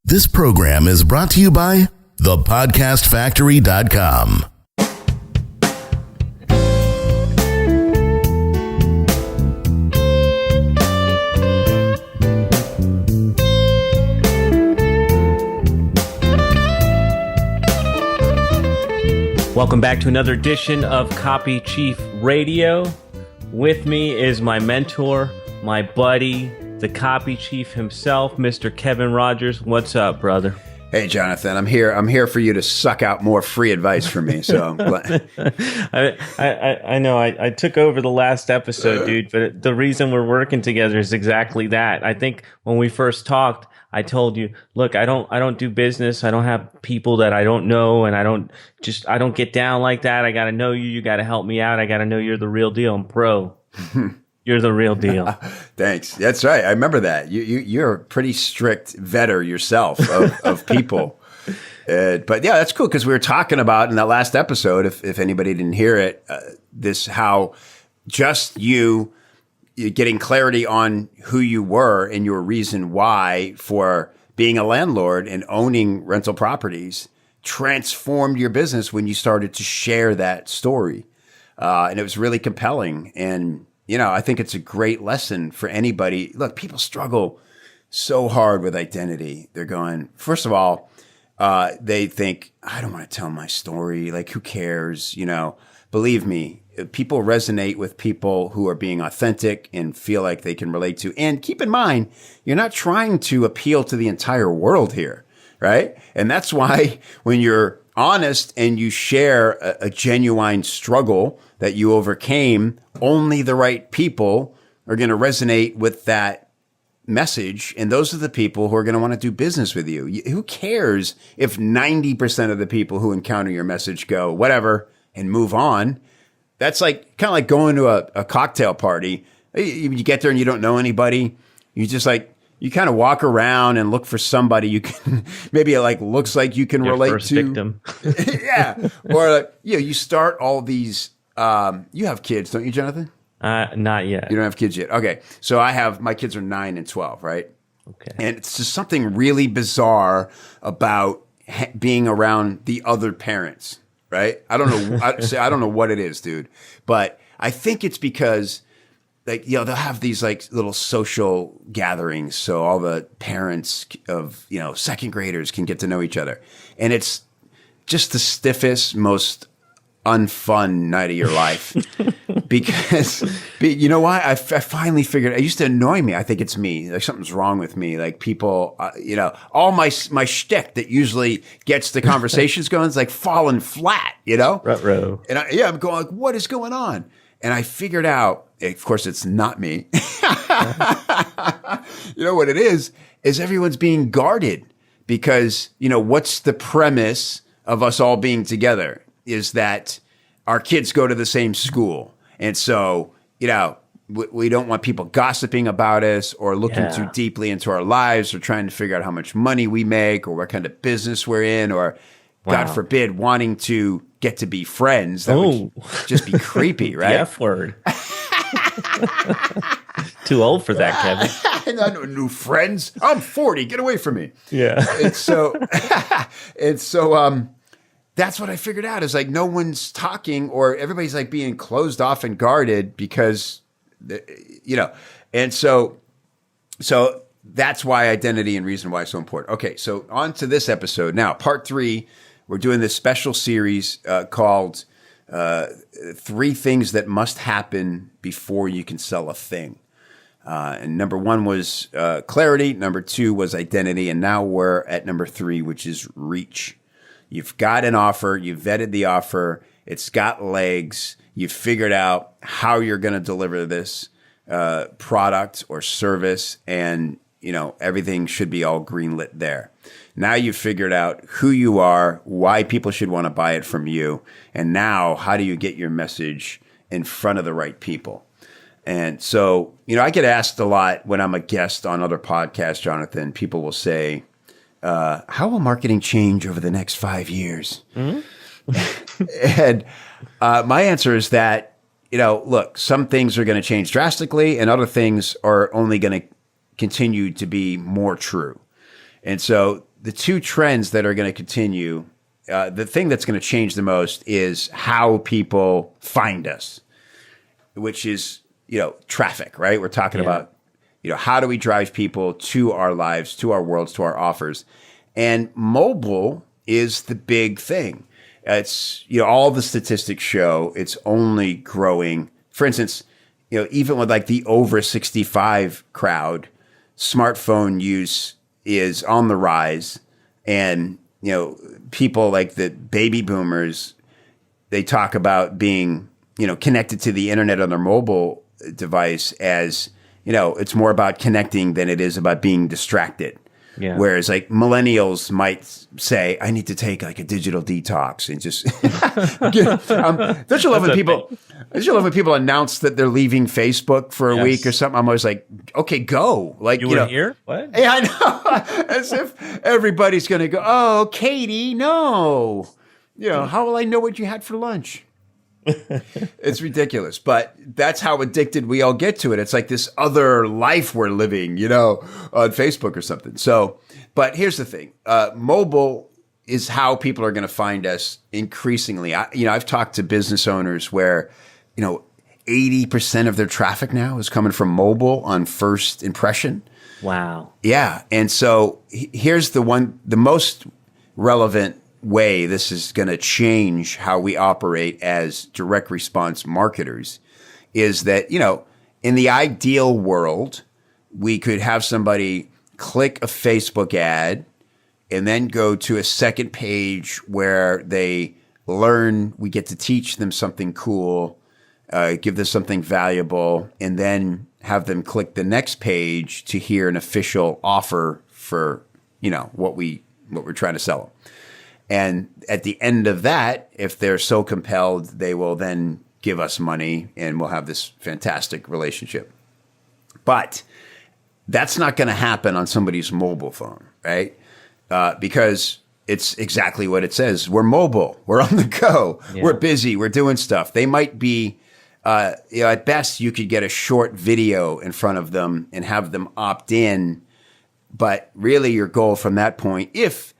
This program is brought to you by thepodcastfactory.com. Welcome back to another edition of Copy Chief Radio. With me is my mentor, my buddy, the Copy Chief himself, Mr. Kevin Rogers. What's up, brother? Hey, Jonathan. I'm here for you to suck out more free advice from me. So I'm glad. I know I took over the last episode, dude, but the reason we're working together is exactly that. I think when we first talked, I told you, look, I don't do business. I don't have people that I don't know, and I don't get down like that. I got to know you. You got to help me out. I got to know you're the real deal. I'm pro. You're the real deal. Thanks. That's right. I remember that. You're a pretty strict vetter yourself of people. But yeah, that's cool because we were talking about in that last episode, if anybody didn't hear it, how just you getting clarity on who you were and your reason why for being a landlord and owning rental properties transformed your business when you started to share that story. And it was really compelling. And, I think it's a great lesson for anybody. Look, people struggle so hard with identity. They're going, first of all, they think, I don't want to tell my story. Like, who cares? Believe me, people resonate with people who are being authentic and feel like they can relate to. And keep in mind, you're not trying to appeal to the entire world here, right? And that's why when you're honest and you share a genuine struggle that you overcame, only the right people are going to resonate with that message. And those are the people who are going to want to do business with you. Who cares if 90% of the people who encounter your message go, whatever, and move on? That's like kind of like going to a cocktail party. You get there and you don't know anybody. You just you kind of walk around and look for somebody you can maybe it looks like you can relate first to. Victim. Yeah. Or you start all these. You have kids, don't you, Jonathan? Not yet. You don't have kids yet. Okay. So my kids are 9 and 12, right? Okay. And it's just something really bizarre about being around the other parents. Right? I don't know. I don't know what it is, dude. But I think it's because, they'll have these little social gatherings, so all the parents of second graders can get to know each other, and it's just the stiffest, most unfun night of your life. Because you know why? I finally figured. It used to annoy me. I think it's me. Something's wrong with me. People, all my shtick that usually gets the conversations going is falling flat. Ruh-roh. And I'm going what is going on? And I figured out. Of course, it's not me. You know what it is everyone's being guarded because what's the premise of us all being together is that our kids go to the same school. And so, we don't want people gossiping about us or looking too deeply into our lives or trying to figure out how much money we make or what kind of business we're in or, God forbid, wanting to get to be friends. That would just be creepy, right? The F word. Too old for that, Kevin. I know new friends. I'm 40. Get away from me. Yeah. And so, that's what I figured out is no one's talking or everybody's being closed off and guarded because, and so that's why identity and reason why it's so important. Okay. So on to this episode. Now, part 3, we're doing this special series called 3 Things That Must Happen Before You Can Sell a Thing. And number 1 was clarity. Number 2 was identity. And now we're at number 3, which is reach. You've got an offer. You've vetted the offer. It's got legs. You've figured out how you're going to deliver this product or service. And, everything should be all greenlit there. Now you've figured out who you are, why people should want to buy it from you. And now how do you get your message in front of the right people? And so, I get asked a lot when I'm a guest on other podcasts, Jonathan. People will say, how will marketing change over the next 5 years? Mm-hmm. And my answer is that, look, some things are going to change drastically and other things are only going to continue to be more true. And so the two trends that are going to continue, the thing that's going to change the most is how people find us, which is, traffic, right? We're talking about, how do we drive people to our lives, to our worlds, to our offers? And mobile is the big thing. It's, all the statistics show it's only growing. For instance, even with like the over 65 crowd, smartphone use is on the rise. And, people like the baby boomers, they talk about being, connected to the internet on their mobile device as, it's more about connecting than it is about being distracted. Yeah. Whereas like millennials might say, I need to take like a digital detox and just don't you love when people announce that they're leaving Facebook for a week or something? I'm always like, okay, go. Like you were here? What? Yeah, I know. As if everybody's gonna go, oh, Katie, no. How will I know what you had for lunch? It's ridiculous, but that's how addicted we all get to it. It's like this other life we're living, on Facebook or something. So, but here's the thing. Mobile is how people are going to find us increasingly. I've talked to business owners where, 80% of their traffic now is coming from mobile on first impression. Wow. Yeah. And so here's the most relevant way this is going to change how we operate as direct response marketers is that, in the ideal world, we could have somebody click a Facebook ad and then go to a second page where they learn, we get to teach them something cool, give them something valuable, and then have them click the next page to hear an official offer for, what we're trying to sell them. And at the end of that, if they're so compelled, they will then give us money and we'll have this fantastic relationship. But that's not going to happen on somebody's mobile phone, right? Because it's exactly what it says. We're mobile. We're on the go. Yeah. We're busy. We're doing stuff. They might be, at best, you could get a short video in front of them and have them opt in. But really your goal from that point, if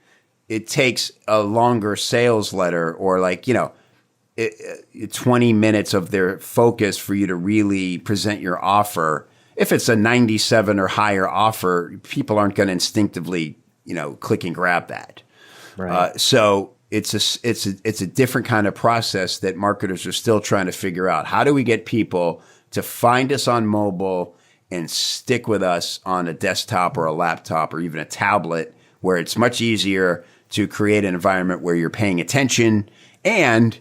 it takes a longer sales letter or 20 minutes of their focus for you to really present your offer. If it's a 97 or higher offer, people aren't going to instinctively, click and grab that. Right. So it's a different kind of process that marketers are still trying to figure out. How do we get people to find us on mobile and stick with us on a desktop or a laptop or even a tablet where it's much easier to create an environment where you're paying attention and,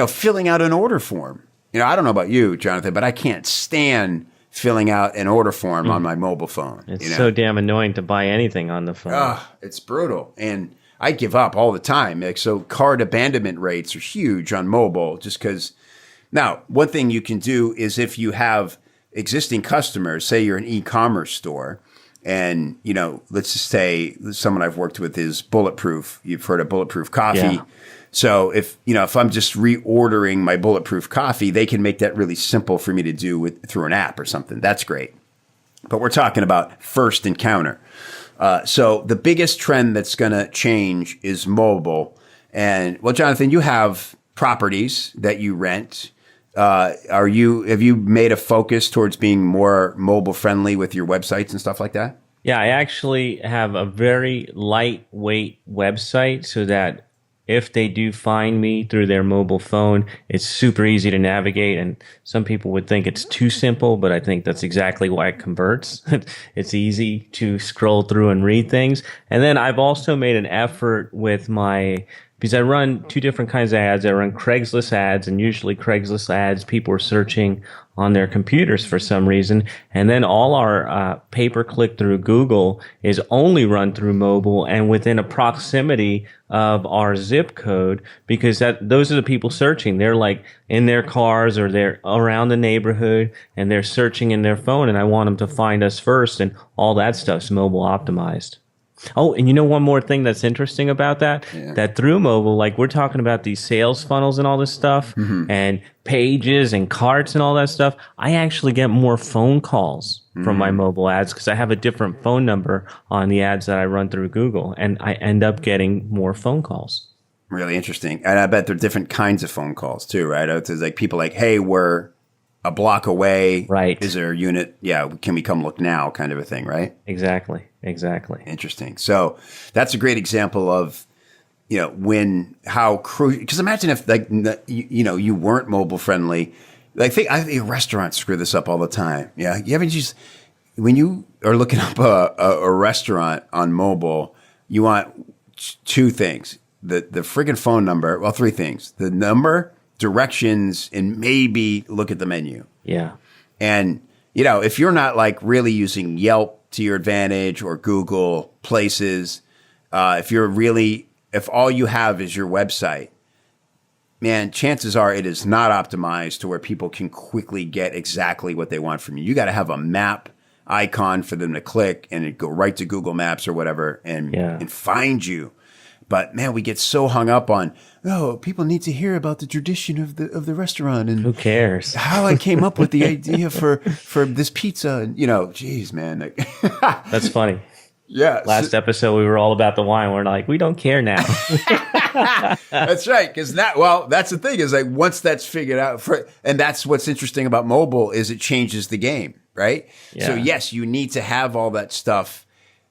filling out an order form. I don't know about you, Jonathan, but I can't stand filling out an order form on my mobile phone. It's so damn annoying to buy anything on the phone. Oh, it's brutal. And I give up all the time. So cart abandonment rates are huge on mobile just because. Now, one thing you can do is if you have existing customers, say you're an e-commerce store, and, let's just say someone I've worked with is Bulletproof. You've heard of Bulletproof Coffee. Yeah. So if I'm just reordering my Bulletproof Coffee, they can make that really simple for me to do through an app or something. That's great. But we're talking about first encounter. So the biggest trend that's going to change is mobile. And, well, Jonathan, you have properties that you rent. Have you made a focus towards being more mobile friendly with your websites and stuff like that? Yeah, I actually have a very lightweight website so that if they do find me through their mobile phone, it's super easy to navigate. And some people would think it's too simple, but I think that's exactly why it converts. It's easy to scroll through and read things. And then I've also made an effort with because I run two different kinds of ads. I run Craigslist ads, and usually Craigslist ads, people are searching on their computers for some reason. And then all our pay-per-click through Google is only run through mobile and within a proximity of our zip code, because those are the people searching. They're like in their cars or they're around the neighborhood and they're searching in their phone, and I want them to find us first, and all that stuff's mobile optimized. Oh, and you know one more thing that's interesting about that? Yeah. That through mobile, like we're talking about these sales funnels and all this stuff and pages and carts and all that stuff. I actually get more phone calls from my mobile ads because I have a different phone number on the ads that I run through Google, and I end up getting more phone calls. Really interesting. And I bet there are different kinds of phone calls too, right? It's like people like, hey, we're a block away. Right. Is there a unit? Yeah. Can we come look now? Kind of a thing, right? Exactly. Interesting. So that's a great example of, how crucial, because imagine if like, you weren't mobile friendly. Like I think restaurants screw this up all the time. Yeah. You haven't just, when you are looking up a restaurant on mobile, you want two things, the friggin' phone number. Well, three things, the number, directions, and maybe look at the menu. Yeah. And, if you're not like really using Yelp to your advantage or Google Places, if all you have is your website, man, chances are it is not optimized to where people can quickly get exactly what they want from you. You got to have a map icon for them to click and it go right to Google Maps or whatever and find you. But man, we get so hung up on, people need to hear about the tradition of the restaurant and who cares how I came up with the idea for this pizza. And geez, man. That's funny. Yeah. Last episode, we were all about the wine. We're like, we don't care now. That's right. Because that's the thing is like once that's figured out, and that's what's interesting about mobile is it changes the game, right? Yeah. So yes, you need to have all that stuff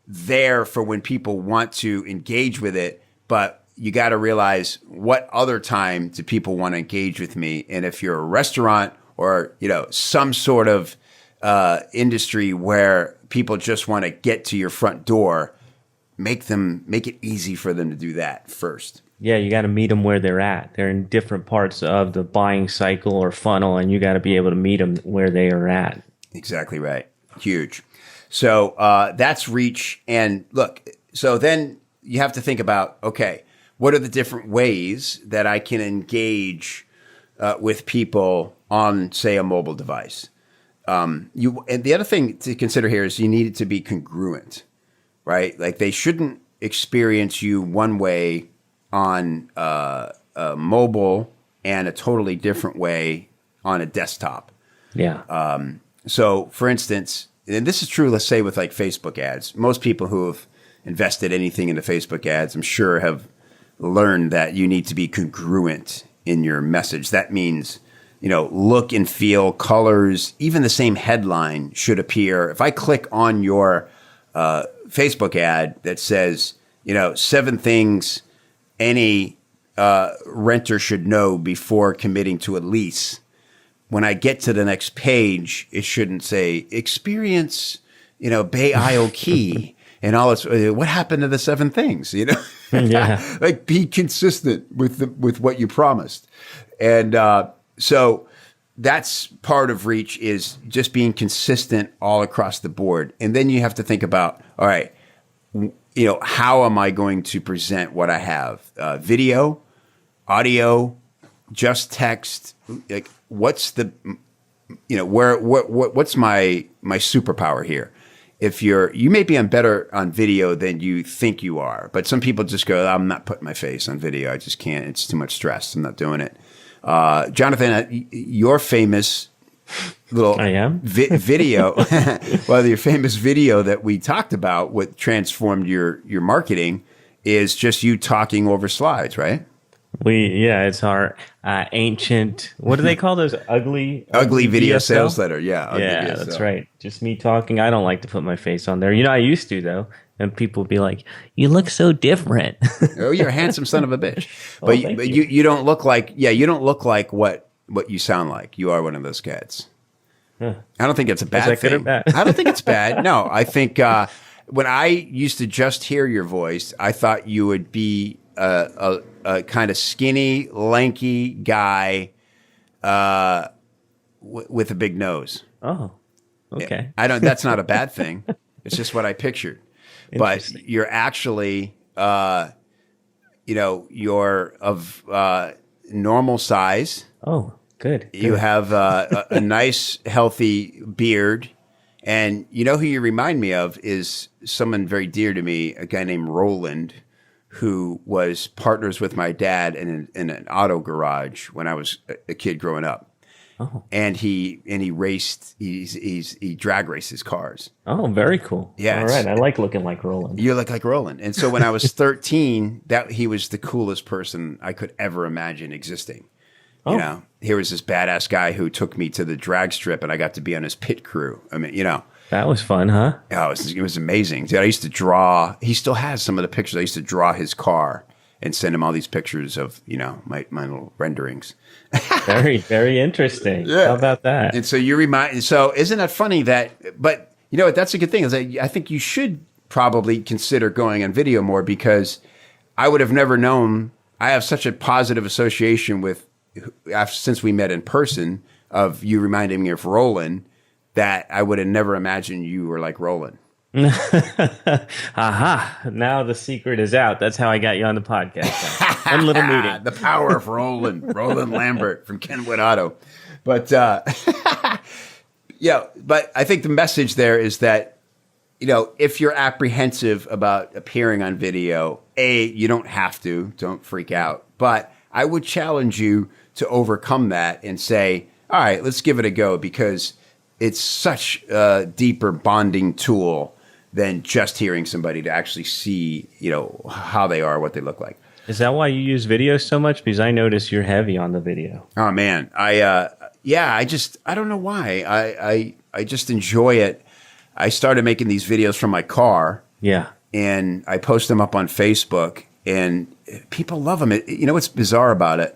there for when people want to engage with it, but you got to realize what other time do people want to engage with me? And if you're a restaurant or, some sort of industry where people just want to get to your front door, make it easy for them to do that first. Yeah, you got to meet them where they're at. They're in different parts of the buying cycle or funnel, and you got to be able to meet them where they are at. Exactly right. Huge. So that's reach. And look, so then you have to think about, okay, what are the different ways that I can engage with people on, say, a mobile device? And the other thing to consider here is you need it to be congruent, right? Like they shouldn't experience you one way on mobile and a totally different way on a desktop. Yeah. So, for instance, and this is true, let's say, with like Facebook ads. Most people who have invested anything into Facebook ads, I'm sure, have learned that you need to be congruent in your message. That means, look and feel, colors, even the same headline should appear. If I click on your Facebook ad that says, 7 things any renter should know before committing to a lease, when I get to the next page, it shouldn't say experience, Bay Isle Key and all this. What happened to the 7 things? Yeah. Like be consistent with what you promised. And so that's part of reach is just being consistent all across the board. And then you have to think about, all right, how am I going to present what I have? Video, audio, just text, like what's the, what's my superpower here? If you may be better on video than you think you are, but some people just go, I'm not putting my face on video. I just can't. It's too much stress. I'm not doing it. Jonathan, your famous little video, well, your famous video that we talked about, what transformed your marketing is just you talking over slides, right? It's our ancient, what do they call those? Ugly video sales letter. Yeah. Yeah, that's right. Just me talking. I don't like to put my face on there. I used to though. And people would be like, you look so different. Oh, you're a handsome son of a bitch. But you don't look like, you don't look like what you sound like. You are one of those cats. Huh. I don't think it's a bad thing. Good or bad? I don't think it's bad. No, I think when I used to just hear your voice, I thought you would be a kind of skinny, lanky guy with a big nose. Oh, okay. That's not a bad thing. It's just what I pictured. But you're actually, you're of normal size. Oh, good. You have a nice, healthy beard, And you know who you remind me of is someone very dear to me, a guy named Roland, who was partners with my dad in an auto garage when I was a kid growing up. Oh. And he raced. He drag races cars. Oh, very cool. Yeah, All right. I like looking like Roland. You look like Roland. And so when I was 13, he was the coolest person I could ever imagine existing. Oh. You know, here was this badass guy who took me to the drag strip, and I got to be on his pit crew. I mean, you know. That was fun, huh? Oh, it was amazing. Dude, I used to draw. He still has some of the pictures. I used to draw his car and send him all these pictures of, you know, my little renderings. Very, very interesting. Yeah. How about that? And so so isn't that funny but you know what, that's a good thing is I think you should probably consider going on video more, because I would have never known. I have such a positive association with, since we met in person, of you reminding me of Roland, that I would have never imagined you were like Roland. Aha. Now the secret is out. That's how I got you on the podcast. One little meeting. The power of Roland Lambert from Kenwood Auto. But yeah, but I think the message there is that, you know, if you're apprehensive about appearing on video, you don't have to, don't freak out. But I would challenge you to overcome that and say, all right, let's give it a go, because it's such a deeper bonding tool than just hearing somebody, to actually see, you know, how they are, what they look like. Is that why you use video so much? Because I notice you're heavy on the video. Oh man, I don't know why. I just enjoy it. I started making these videos from my car. Yeah. And I post them up on Facebook, and people love them. You know what's bizarre about it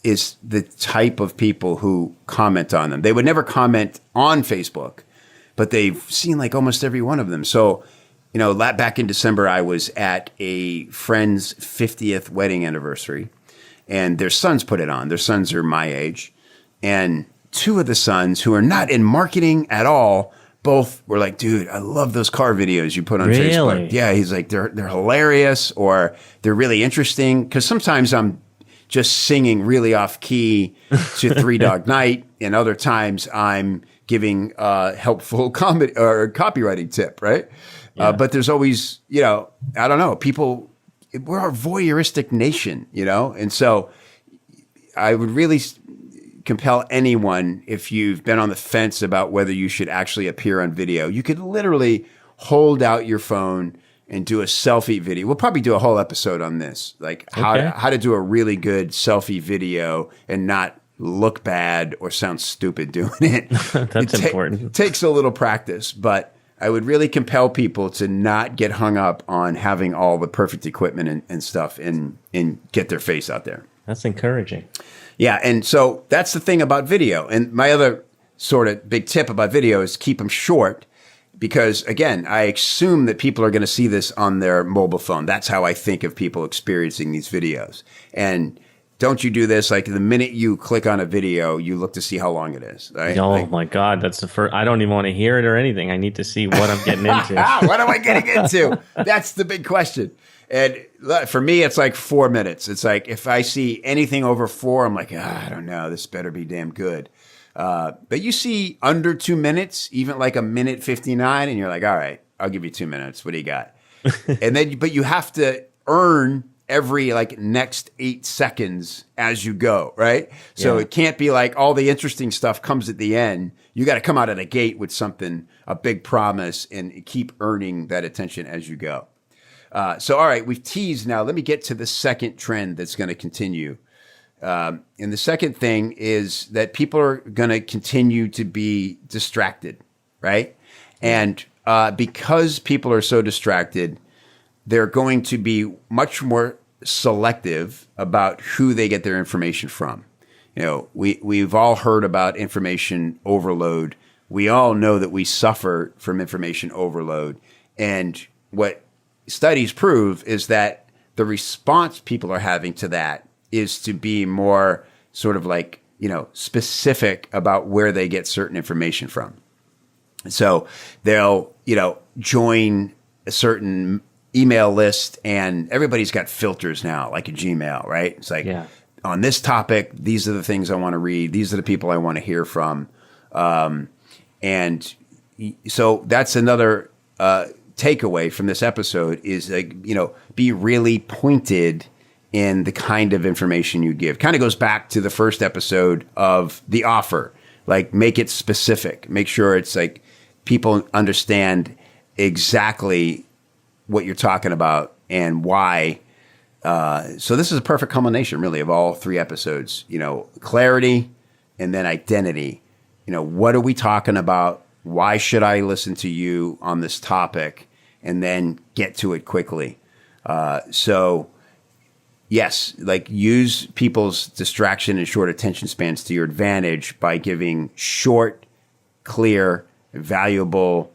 is the type of people who comment on them. They would never comment on Facebook, but they've seen like almost every one of them. So, you know, back in December, I was at a friend's 50th wedding anniversary, and their sons put it on. Their sons are my age. And two of the sons, who are not in marketing at all, both were like, dude, I love those car videos you put on Facebook. Yeah, he's like, they're hilarious, or they're really interesting. Because sometimes I'm just singing really off key to Three Dog Night, and other times I'm giving helpful comment or copywriting tip, right? Yeah. But there's always, you know, I don't know, people, we're a voyeuristic nation, you know? And so I would really compel anyone, if you've been on the fence about whether you should actually appear on video, you could literally hold out your phone and do a selfie video. We'll probably do a whole episode on this, like how to do a really good selfie video and not look bad or sound stupid doing it. That's important. It takes a little practice, but I would really compel people to not get hung up on having all the perfect equipment and stuff and get their face out there. That's encouraging. Yeah, and so that's the thing about video. And my other sort of big tip about video is keep them short, because, again, I assume that people are going to see this on their mobile phone. That's how I think of people experiencing these videos. And don't you do this, like the minute you click on a video, you look to see how long it is, right? Oh, my God. That's the first. I don't even want to hear it or anything. I need to see what I'm getting into. What am I getting into? That's the big question. And for me, it's like 4 minutes. It's like if I see anything over 4, I'm like, I don't know. This better be damn good. But you see under 2 minutes, even like a minute 59, and you're like, all right, I'll give you 2 minutes. What do you got? And then, but you have to earn every like next 8 seconds as you go, right? So it can't be like all the interesting stuff comes at the end. You got to come out of the gate with something, a big promise, and keep earning that attention as you go. So, all right, we've teased now. Let me get to the second trend that's going to continue. And the second thing is that people are going to continue to be distracted, right? And because people are so distracted, they're going to be much more selective about who they get their information from. You know, we've all heard about information overload. We all know that we suffer from information overload. And what studies prove is that the response people are having to that is to be more sort of like, you know, specific about where they get certain information from. So they'll, you know, join a certain email list, and everybody's got filters now, like a Gmail, right? It's like, on this topic, these are the things I want to read. These are the people I want to hear from. And so that's another takeaway from this episode is be really pointed in the kind of information you give. Kind of goes back to the first episode of the offer. Like, make it specific. Make sure it's like people understand exactly what you're talking about and why. So this is a perfect culmination, really, of all 3 episodes. Clarity and then identity. What are we talking about? Why should I listen to you on this topic? And then get to it quickly. So, yes, like, use people's distraction and short attention spans to your advantage by giving short, clear, valuable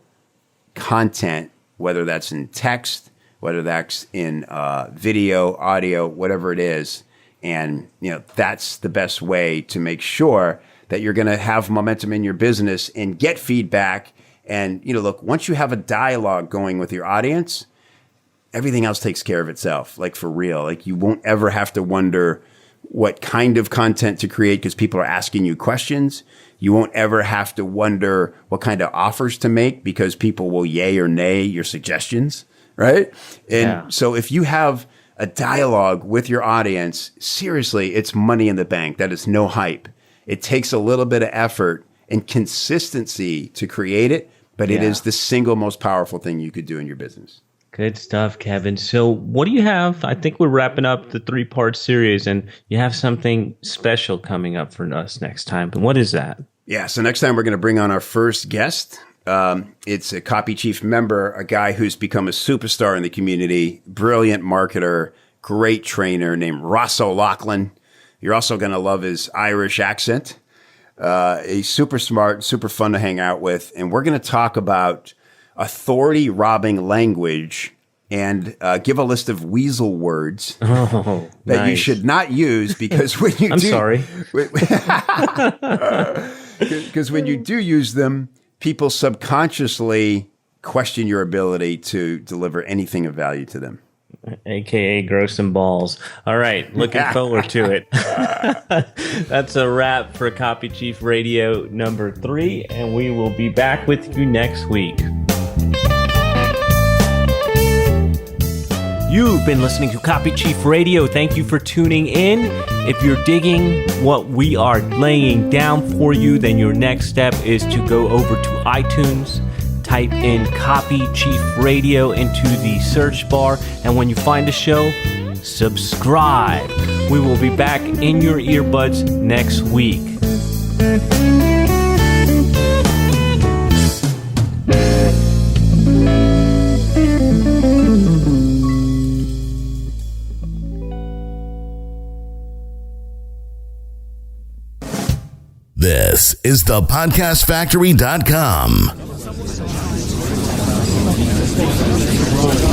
content, whether that's in text, whether that's in video, audio, whatever it is. And, that's the best way to make sure that you're going to have momentum in your business and get feedback. And, look, once you have a dialogue going with your audience, everything else takes care of itself, like, for real. Like, you won't ever have to wonder what kind of content to create because people are asking you questions. You won't ever have to wonder what kind of offers to make because people will yay or nay your suggestions, right? And so if you have a dialogue with your audience, seriously, it's money in the bank. That is no hype. It takes a little bit of effort and consistency to create it, but it is the single most powerful thing you could do in your business. Good stuff, Kevin. So what do you have? I think we're wrapping up the 3-part series, and you have something special coming up for us next time. But what is that? Yeah, so next time we're going to bring on our first guest. It's a Copy Chief member, a guy who's become a superstar in the community, brilliant marketer, great trainer named Ross O'Loughlin. You're also going to love his Irish accent. He's super smart, super fun to hang out with. And we're going to talk about authority-robbing language and give a list of weasel words that you should not use because when you I'm sorry. Because when you do use them, people subconsciously question your ability to deliver anything of value to them. AKA grow some balls. All right, looking forward to it. That's a wrap for Copy Chief Radio number 3, and we will be back with you next week. You've been listening to Copy Chief Radio. Thank you for tuning in. If you're digging what we are laying down for you, then your next step is to go over to iTunes, type in Copy Chief Radio into the search bar, and when you find the show, subscribe. We will be back in your earbuds next week. This is the podcastfactory.com.